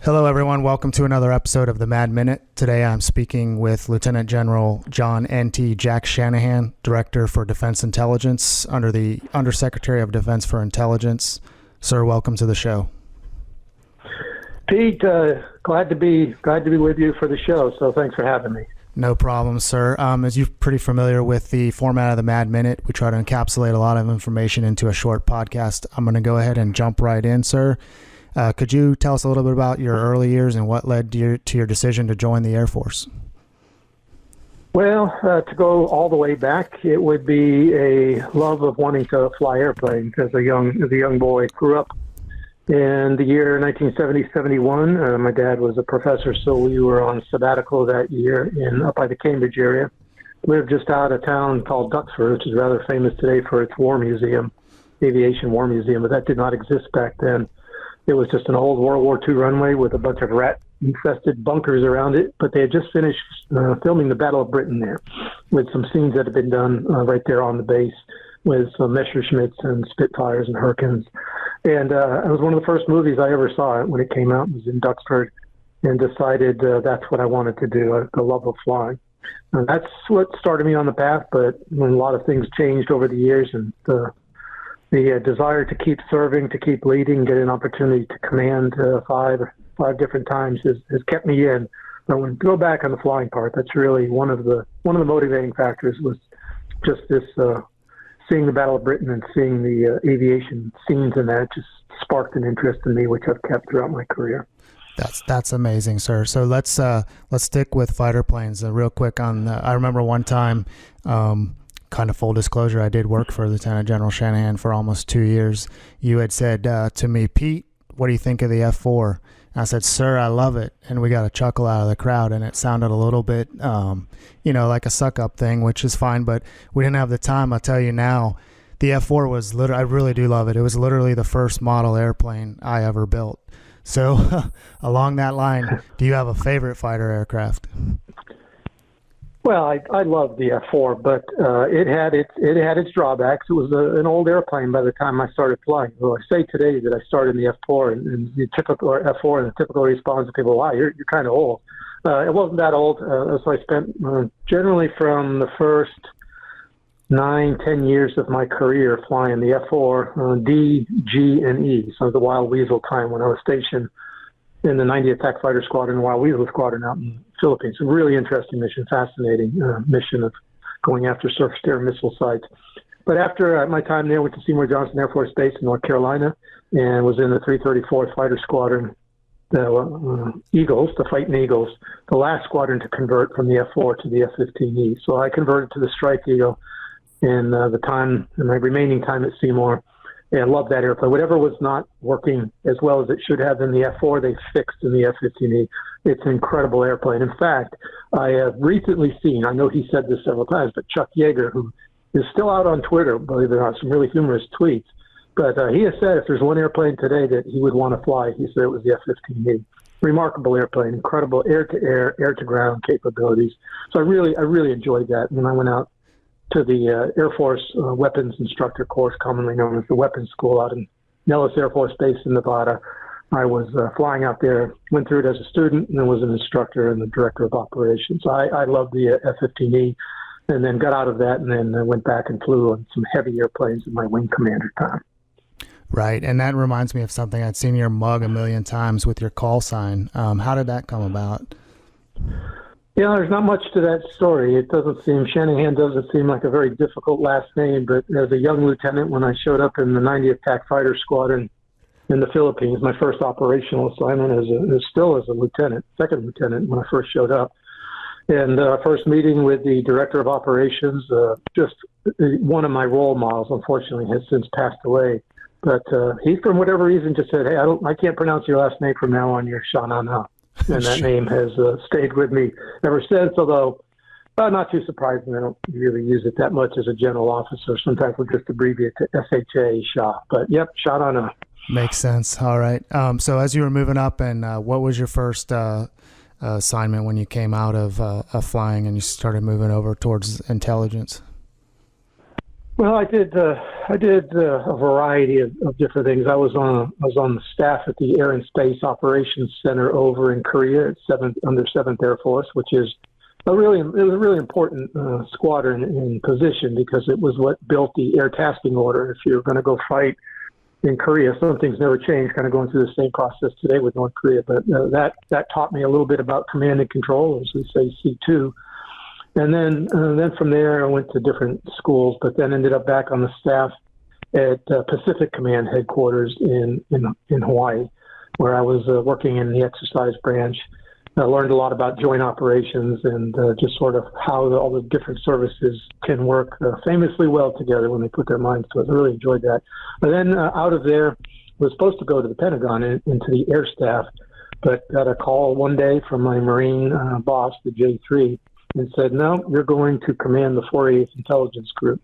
Hello, everyone. Welcome to another episode of the Mad Minute. Today I'm speaking with Lieutenant General Gen Jack Shanahan, Director for Defense Intelligence under the Undersecretary of Defense for Intelligence. Sir, welcome to the show. Pete, glad to be with you for the show, so thanks for having me. No problem, sir. As you're pretty familiar with the format of the Mad Minute, we try to encapsulate a lot of information into a short podcast. I'm going to go ahead and jump right in, sir. Could you tell us a little bit about your early years and what led to your decision to join the Air Force? Well, to go all the way back, it would be a love of wanting to fly airplanes as a young boy. Grew up in the year 1970-71. My dad was a professor, so we were on sabbatical that year up by the Cambridge area. Lived just out of town called Duxford, which is rather famous today for its war museum, aviation war museum, but that did not exist back then. It was just an old World War II runway with a bunch of rat-infested bunkers around it, but they had just finished filming the Battle of Britain there with some scenes that had been done right there on the base with some Messerschmitts and Spitfires and Hurricanes. And it was one of the first movies I ever saw when it came out. It was in Duxford, and decided that's what I wanted to do, the love of flying. And that's what started me on the path, but when a lot of things changed over the years, and the desire to keep serving, to keep leading, get an opportunity to command five different times has kept me in. But when go back on the flying part, that's really one of the motivating factors was just this seeing the Battle of Britain and seeing the aviation scenes in that just sparked an interest in me, which I've kept throughout my career. That's amazing, sir. So let's stick with fighter planes real quick. I remember one time. Kind of full disclosure, I did work for Lieutenant General Shanahan for almost 2 years. You had said to me, Pete, what do you think of the F-4? And I said, sir, I love it. And we got a chuckle out of the crowd, and it sounded a little bit, like a suck-up thing, which is fine, but we didn't have the time. I'll tell you now, the F-4 was literally, I really do love it. It was literally the first model airplane I ever built. So along that line, do you have a favorite fighter aircraft? Well, I loved the F-4, but it had its drawbacks. It was an old airplane by the time I started flying. Well, I say today that I started in the F-4, and the typical F-4, and the typical response to people, wow, you're kind of old. It wasn't that old. So I spent generally from the first 9-10 years of my career flying the F-4, D, G, and E. So the Wild Weasel time when I was stationed in the 90th Attack Fighter Squadron, Wild Weasel Squadron out in the Philippines. A really interesting mission, fascinating mission of going after surface-to-air missile sites. But after my time there, went to Seymour Johnson Air Force Base in North Carolina and was in the 334th Fighter Squadron, the Eagles, the Fighting Eagles, the last squadron to convert from the F-4 to the F-15E. So I converted to the Strike Eagle in my remaining time at Seymour. Yeah, I love that airplane. Whatever was not working as well as it should have in the F-4, they fixed in the F-15E. It's an incredible airplane. In fact, I have recently seen, I know he said this several times, but Chuck Yeager, who is still out on Twitter, believe it or not, some really humorous tweets, but he has said if there's one airplane today that he would want to fly, he said it was the F-15E. Remarkable airplane, incredible air-to-air, air-to-ground capabilities. So I really enjoyed that. And when I went out to the Air Force Weapons Instructor Course, commonly known as the Weapons School out in Nellis Air Force Base in Nevada. I was flying out there, went through it as a student, and then was an instructor and the director of operations. So I loved the F-15E, and then got out of that, and then went back and flew on some heavy airplanes in my wing commander time. Right, and that reminds me of something. I'd seen your mug a million times with your call sign. How did that come about? Yeah, there's not much to that story. Shanahan doesn't seem like a very difficult last name, but as a young lieutenant, when I showed up in the 90th Attack Fighter Squadron in the Philippines, my first operational assignment still as a lieutenant, second lieutenant when I first showed up. And first meeting with the director of operations, just one of my role models, unfortunately, has since passed away. But he, from whatever reason, just said, hey, I can't pronounce your last name from now on, you're Shanahan. And that name has stayed with me ever since, although not too surprising. I don't really use it that much as a general officer. Sometimes we'll just abbreviate to SHA, Shah. But, yep, Shanahan. Makes sense. All right. So as you were moving up, and what was your first assignment when you came out of flying and you started moving over towards intelligence? Well, I did I did a variety of different things. I was on the staff at the Air and Space Operations Center over in Korea at under 7th Air Force, which is it was a really important squadron in position because it was what built the air tasking order. If you're going to go fight in Korea, some things never change, kind of going through the same process today with North Korea. But that taught me a little bit about command and control, as we say, C2. And then from there, I went to different schools, but then ended up back on the staff at Pacific Command headquarters in Hawaii, where I was working in the exercise branch. I learned a lot about joint operations and just sort of how all the different services can work famously well together when they put their minds to it. I really enjoyed that. And then out of there, was supposed to go to the Pentagon into the air staff, but got a call one day from my Marine boss, the J3, and said, "No, you're going to command the 480th Intelligence Group."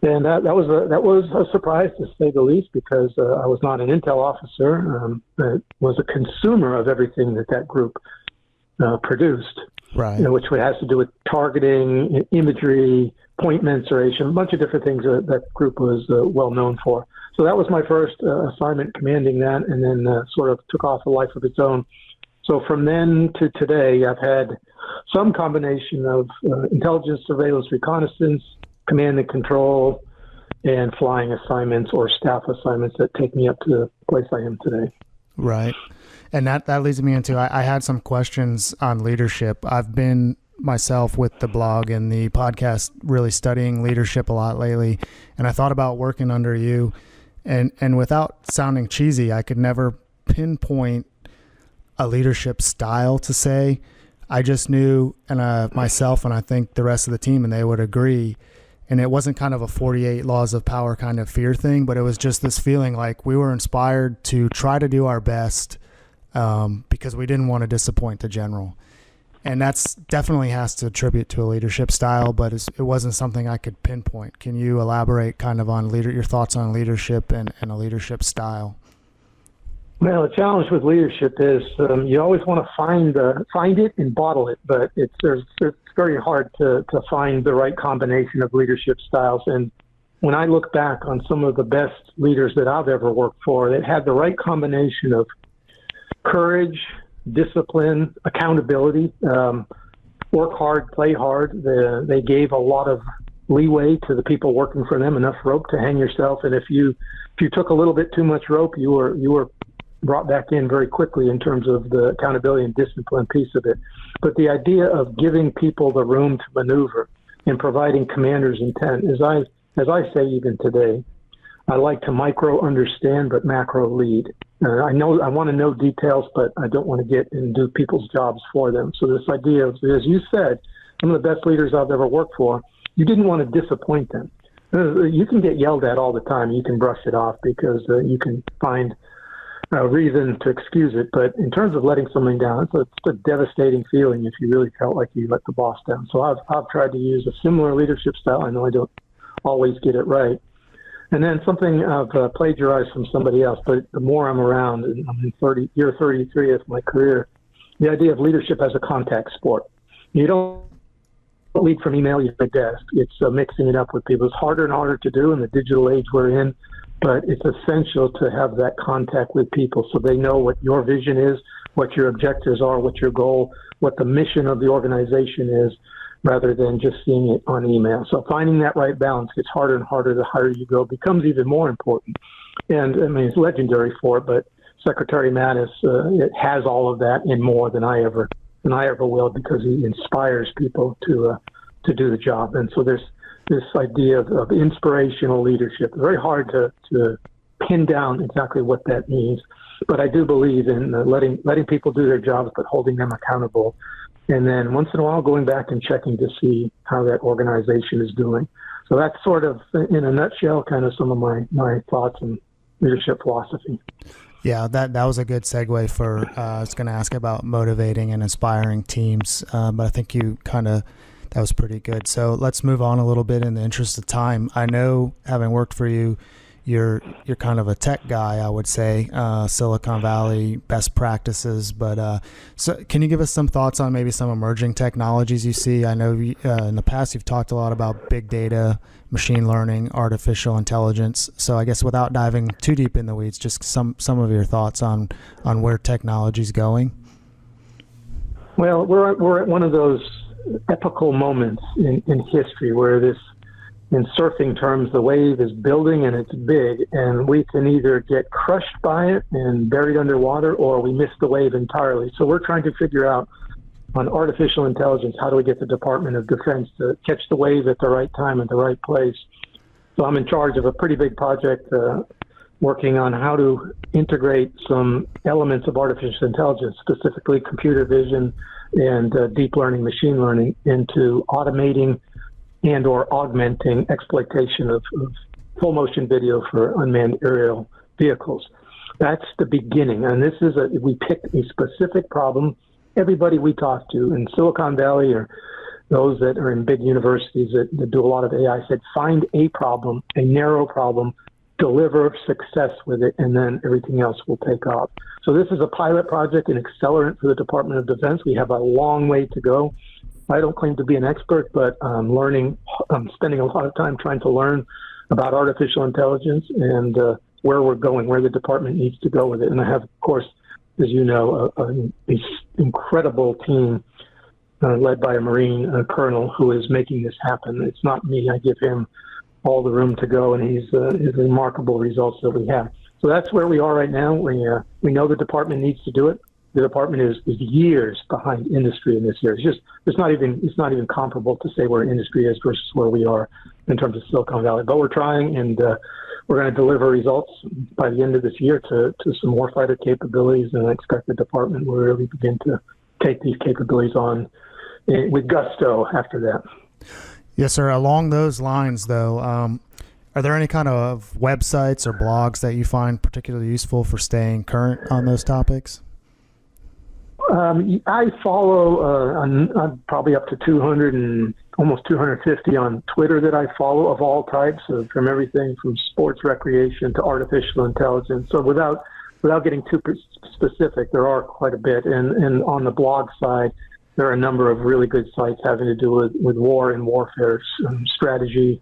And that was a surprise, to say the least, because I was not an intel officer, but was a consumer of everything that group produced, right? Which has to do with targeting, imagery, point mensuration, a bunch of different things that group was well known for. So that was my first assignment, commanding that, and then sort of took off a life of its own. So from then to today, I've had some combination of intelligence, surveillance, reconnaissance, command and control, and flying assignments or staff assignments that take me up to the place I am today. Right. And that leads me into, I had some questions on leadership. I've been myself with the blog and the podcast really studying leadership a lot lately. And I thought about working under you, and without sounding cheesy, I could never pinpoint a leadership style to say. I just knew, and myself and I think the rest of the team, and they would agree, and it wasn't kind of a 48 laws of power kind of fear thing, but it was just this feeling like we were inspired to try to do our best because we didn't want to disappoint the general. And that's definitely has to attribute to a leadership style, but it wasn't something I could pinpoint. Can you elaborate kind of on your thoughts on leadership and a leadership style? Well, the challenge with leadership is you always want to find it and bottle it, but it's very hard to find the right combination of leadership styles. And when I look back on some of the best leaders that I've ever worked for, that had the right combination of courage, discipline, accountability, work hard, play hard. They gave a lot of leeway to the people working for them, enough rope to hang yourself. And if you took a little bit too much rope, you were brought back in very quickly in terms of the accountability and discipline piece of it. But the idea of giving people the room to maneuver and providing commander's intent, as I say even today, I like to micro understand but macro lead. I want to know details, but I don't want to get and do people's jobs for them. So this idea of, as you said, some of the best leaders I've ever worked for, you didn't want to disappoint them. You can get yelled at all the time. You can brush it off because you can find a reason to excuse it. But in terms of letting somebody down, it's a devastating feeling if you really felt like you let the boss down. So I've tried to use a similar leadership style. I know I don't always get it right. And then something I've plagiarized from somebody else, but the more I'm around, and I'm in year 33 of my career, the idea of leadership as a contact sport. You don't lead from email, you have a desk. It's mixing it up with people. It's harder and harder to do in the digital age we're in, but it's essential to have that contact with people so they know what your vision is, what your objectives are, what your goal, what the mission of the organization is, rather than just seeing it on email. So finding that right balance gets harder and harder the higher you go, becomes even more important. And I mean, it's legendary for it, but Secretary Mattis it has all of that and more than I ever will, because he inspires people to do the job. And so there's this idea of inspirational leadership. It's very hard to pin down exactly what that means, but I do believe in letting people do their jobs, but holding them accountable. And then once in a while going back and checking to see how that organization is doing. So that's sort of, in a nutshell, kind of some of my thoughts and leadership philosophy. Yeah, that was a good segue for, I was going to ask about motivating and inspiring teams, but I think that was pretty good. So let's move on a little bit in the interest of time. I know, having worked for you, you're kind of a tech guy, I would say, Silicon Valley best practices. But so can you give us some thoughts on maybe some emerging technologies you see? I know in the past you've talked a lot about big data, machine learning, artificial intelligence. So I guess without diving too deep in the weeds, just some of your thoughts on where technology's going. Well, we're at one of those epical moments in history where this, in surfing terms, the wave is building and it's big, and we can either get crushed by it and buried underwater, or we miss the wave entirely. So we're trying to figure out on artificial intelligence, how do we get the Department of Defense to catch the wave at the right time at the right place? So I'm in charge of a pretty big project working on how to integrate some elements of artificial intelligence, specifically computer vision and deep learning, machine learning, into automating and or augmenting exploitation of full motion video for unmanned aerial vehicles. That's the beginning. And this is we picked a specific problem. Everybody we talk to in Silicon Valley or those that are in big universities that do a lot of AI said, find a problem, a narrow problem, deliver success with it, and then everything else will take off. So this is a pilot project, an accelerant for the Department of Defense. We have a long way to go. I don't claim to be an expert, but I'm spending a lot of time trying to learn about artificial intelligence and where we're going, where the department needs to go with it. And I have, of course, as you know, an incredible team led by a Marine colonel who is making this happen. It's not me. I give him all the room to go, and he's remarkable results that we have. So that's where we are right now. We know the department needs to do it. The department is years behind industry in this area. It's not even comparable to say where industry is versus where we are in terms of Silicon Valley. But we're trying, and we're going to deliver results by the end of this year to some warfighter capabilities, and I expect the department will really begin to take these capabilities on with gusto after that. Yes, sir. Along those lines, though, are there any kind of websites or blogs that you find particularly useful for staying current on those topics? I follow I'm probably up to 200 and almost 250 on Twitter that I follow of all types, from everything from sports recreation to artificial intelligence. So without getting too specific, there are quite a bit. And on the blog side, there are a number of really good sites having to do with war and warfare, strategy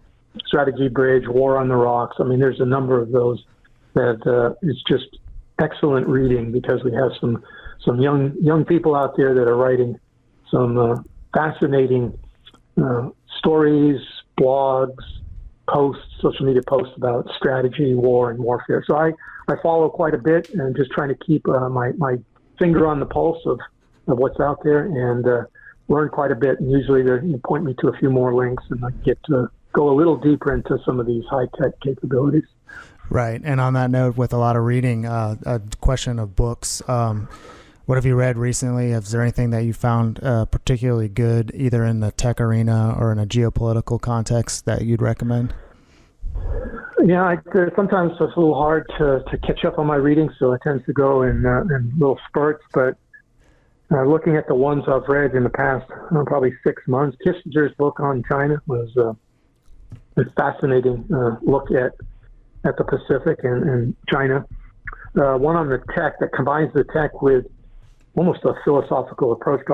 Bridge, War on the Rocks. I mean, there's a number of those that it's just excellent reading because we have some young people out there that are writing some fascinating stories, blogs, posts, social media posts about strategy, war, and warfare. So I follow quite a bit and just trying to keep my finger on the pulse of what's out there and learn quite a bit. And usually you point me to a few more links and I get to go a little deeper into some of these high-tech capabilities. Right. And on that note, with a lot of reading, a question of books, what have you read recently? Is there anything that you found particularly good, either in the tech arena or in a geopolitical context, that you'd recommend? Yeah, sometimes it's a little hard to catch up on my reading, so I tend to go in little spurts. But looking at the ones I've read in the past probably 6 months, Kissinger's book on China was a fascinating look at the Pacific and China. One on the tech that combines the tech with almost a philosophical approach to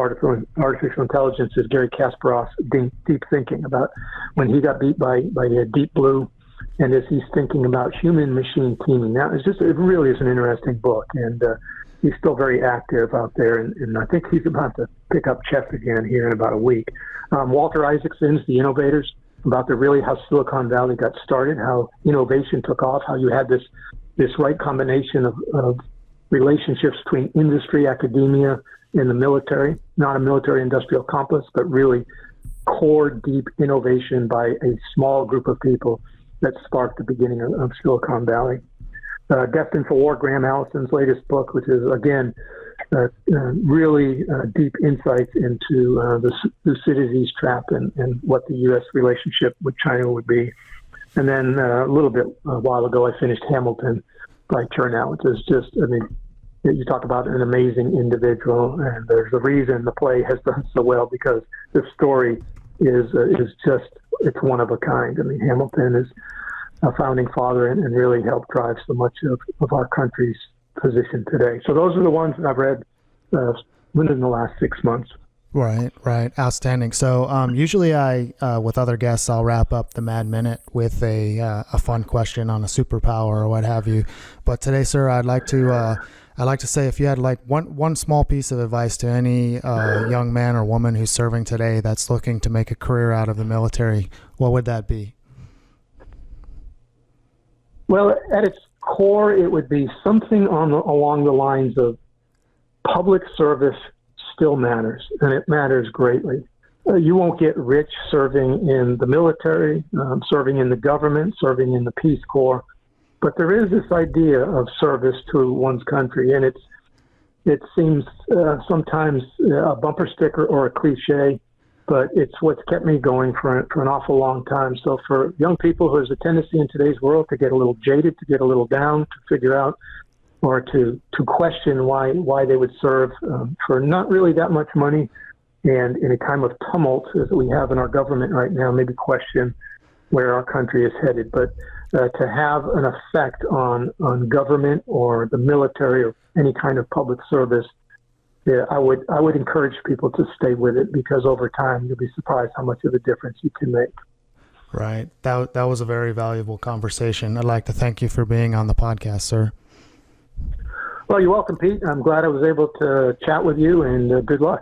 artificial intelligence is Gary Kasparov's deep thinking about when he got beat by Deep Blue, and as he's thinking about human-machine teaming. Now, it really is an interesting book, and he's still very active out there, and I think he's about to pick up chess again here in about a week. Walter Isaacson's The Innovators, about how Silicon Valley got started, how innovation took off, how you had this right combination of relationships between industry, academia, and the military, not a military-industrial complex, but really core, deep innovation by a small group of people that sparked the beginning of Silicon Valley. Destined for War, Graham Allison's latest book, which is, again, really deep insights into the Thucydides trap and what the U.S. relationship with China would be. And then a while ago, I finished Hamilton by Chernow, which is just, you talk about an amazing individual, and there's a reason the play has done so well because the story is just, it's one of a kind. I mean, Hamilton is founding father and really helped drive so much of our country's position today. So those are the ones that I've read within the last 6 months. Right. Outstanding. So usually I, with other guests, I'll wrap up the Mad Minute with a fun question on a superpower or what have you. But today, sir, I'd like to say if you had like one small piece of advice to any young man or woman who's serving today that's looking to make a career out of the military, what would that be? Well, at its core, it would be something along the lines of public service still matters, and it matters greatly. You won't get rich serving in the military, serving in the government, serving in the Peace Corps, but there is this idea of service to one's country, and it seems sometimes a bumper sticker or a cliche, but it's what's kept me going for an awful long time. So for young people, there's a tendency in today's world to get a little jaded, to get a little down, to figure out or to question why they would serve for not really that much money, and in a time of tumult as we have in our government right now, maybe question where our country is headed. But to have an effect on government or the military or any kind of public service, I would encourage people to stay with it, because over time you'll be surprised how much of a difference you can make. Right. That was a very valuable conversation. I'd like to thank you for being on the podcast, sir. Well, you're welcome, Pete. I'm glad I was able to chat with you, and good luck.